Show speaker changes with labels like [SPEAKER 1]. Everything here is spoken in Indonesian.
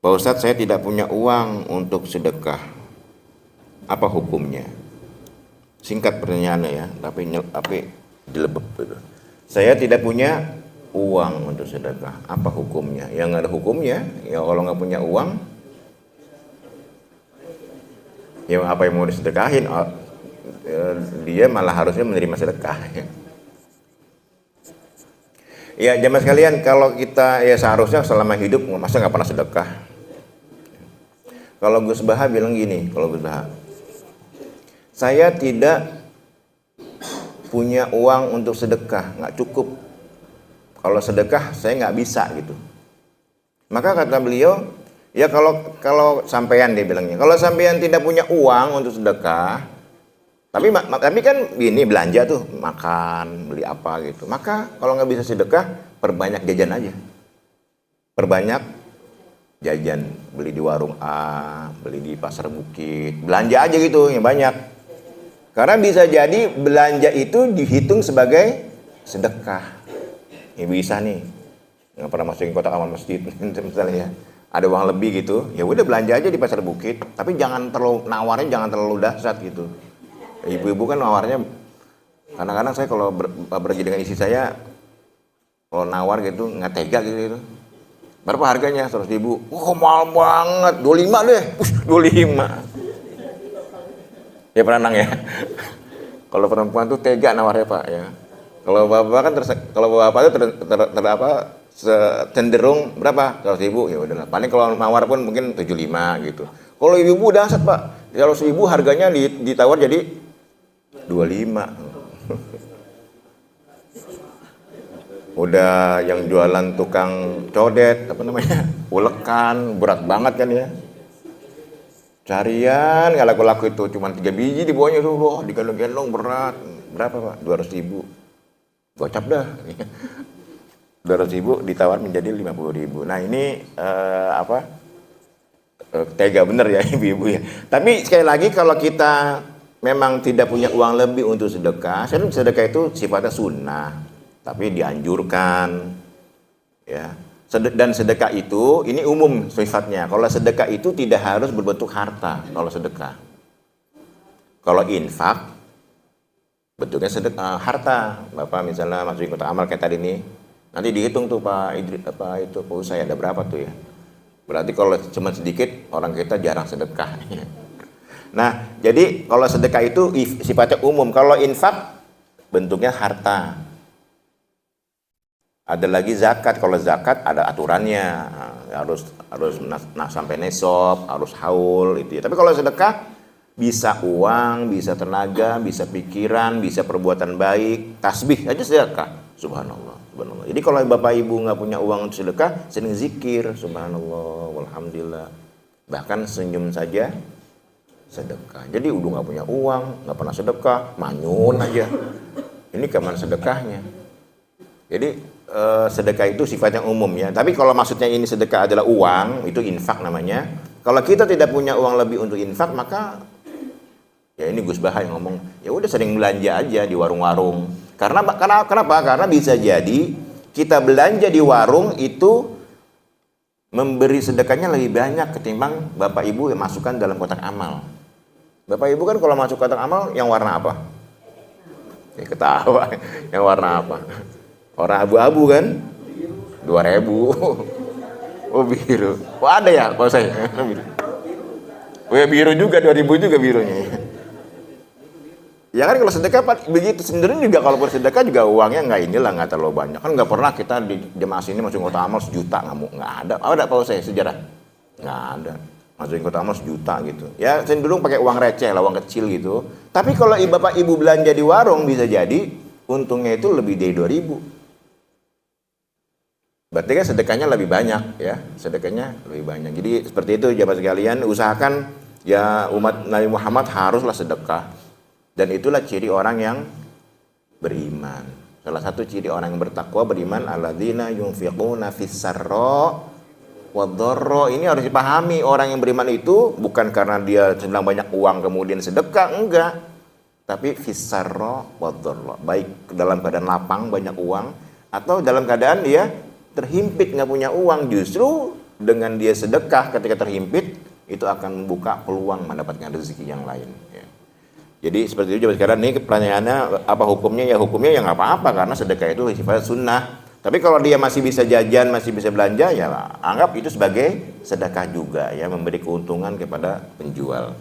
[SPEAKER 1] Pak Ustadz, saya tidak punya uang untuk sedekah. Apa hukumnya? Singkat pertanyaannya ya, tapi dilebep gitu. Saya tidak punya uang untuk sedekah. Apa hukumnya? Ya nggak ada hukumnya. Ya kalau nggak punya uang, ya apa yang mau disedekahin? Dia malah harusnya menerima sedekah. Ya jamaah sekalian, kalau kita ya seharusnya selama hidup masa nggak pernah sedekah. Kalau Gus Baha bilang gini, kalau Gus Baha, saya tidak punya uang untuk sedekah, nggak cukup. Kalau sedekah saya nggak bisa gitu. Maka kata beliau, ya kalau sampean, dia bilangnya, kalau sampean tidak punya uang untuk sedekah, tapi kan ini belanja tuh, makan, beli apa gitu. Maka kalau nggak bisa sedekah, perbanyak jajan aja. Perbanyak jajan, beli di warung A, beli di pasar bukit, belanja aja gitu yang banyak. Karena bisa jadi belanja itu dihitung sebagai sedekah. Ya bisa nih, nggak pernah masukin kotak amal masjid misalnya ya. Ada uang lebih gitu, ya udah belanja aja di pasar bukit. Tapi jangan terlalu nawarnya, jangan terlalu dahsyat gitu. Ibu-ibu kan nawarnya, kadang-kadang saya kalau pergi dengan istri saya, kalau nawar gitu nggak tega gitu. Berapa harganya? 100.000. Oh mahal banget, 25 deh. 25. Ya pernah ya. Kalau perempuan tuh tega nawarnya Pak ya. Kalau bapak kan kalau bapak itu cenderung berapa? 100.000. Ya udahlah. Paling kalau nawar pun mungkin 75 gitu. Kalau ibu-ibu dahsyat Pak. Kalau 1.000 harganya ditawar jadi 25. Udah yang jualan tukang codet, apa namanya, ulekan, berat banget kan ya. Carian nggak laku-laku itu, cuma 3 biji di bawahnya tuh, loh, digendong-gendong berat. Berapa Pak? 200.000. Gocap dah. 200.000 ditawar menjadi 50.000. Nah ini tega bener ya ibu-ibu ya. Tapi sekali lagi kalau kita memang tidak punya uang lebih untuk sedekah, sedekah itu sifatnya sunnah, tapi dianjurkan, ya. Dan sedekah itu, ini umum sifatnya. Kalau sedekah itu tidak harus berbentuk harta. Kalau sedekah, kalau infak, bentuknya sedekah harta. Bapak misalnya masukin kotak amal kayak tadi nih, nanti dihitung tuh Pak Idris, Pak Usai ada berapa tuh ya. Berarti kalau cuma sedikit, orang kita jarang sedekah. Nah, jadi kalau sedekah itu sifatnya umum. Kalau infak bentuknya harta. Ada lagi zakat. Kalau zakat ada aturannya. Harus sampai nesop, harus haul itu ya. Tapi kalau sedekah bisa uang, bisa tenaga, bisa pikiran, bisa perbuatan baik, tasbih aja sedekah. Subhanallah, subhanallah. Jadi kalau Bapak Ibu nggak punya uang untuk sedekah, sering zikir, subhanallah, walhamdulillah. Bahkan senyum saja sedekah. Jadi udah nggak punya uang, nggak pernah sedekah, manyun aja. Ini kemana sedekahnya? Jadi sedekah itu sifatnya umum ya. Tapi kalau maksudnya ini sedekah adalah uang, itu infak namanya. Kalau kita tidak punya uang lebih untuk infak, maka ya ini Gus Baha yang ngomong, ya udah sering belanja aja di warung-warung. Kenapa? Karena bisa jadi kita belanja di warung itu memberi sedekahnya lebih banyak ketimbang Bapak Ibu yang masukkan dalam kotak amal. Bapak Ibu kan kalau masuk kotak amal yang warna apa? Ya ketawa. Yang warna apa? Warna abu-abu kan? 2.000. Oh biru. Oh ada ya kalau saya. Oh ya biru juga, 2.000 juga birunya. Ya kan kalau sedekah begitu sendiri juga, kalau bersedekah juga uangnya nggak terlalu banyak. Kan nggak pernah kita di jemaah sini masukin kotak amal 1 juta, nggak ada. Ada kalau saya sejarah? Nggak ada. Masukin kotak amal 1 juta gitu. Ya cenderung pakai uang receh lah, uang kecil gitu. Tapi kalau Bapak Ibu belanja di warung, bisa jadi untungnya itu lebih dari 2.000. Berarti kan sedekahnya lebih banyak ya. Sedekahnya lebih banyak. Jadi seperti itu jemaah sekalian, usahakan ya umat Nabi Muhammad haruslah sedekah. Dan itulah ciri orang yang beriman. Salah satu ciri orang yang bertakwa beriman, alladzina yunfiquna fis-sarra wadh-dharra. Ini harus dipahami, orang yang beriman itu bukan karena dia sedang banyak uang kemudian sedekah, enggak. Tapi fis-sarra wadh-dharra, baik dalam keadaan lapang banyak uang atau dalam keadaan dia terhimpit nggak punya uang, justru dengan dia sedekah ketika terhimpit, itu akan membuka peluang mendapatkan rezeki yang lain. Ya. Jadi seperti itu. Sekarang nih pertanyaannya apa hukumnya? Ya hukumnya ya nggak apa-apa karena sedekah itu sifat sunnah. Tapi kalau dia masih bisa jajan, masih bisa belanja, ya anggap itu sebagai sedekah juga, ya memberi keuntungan kepada penjual.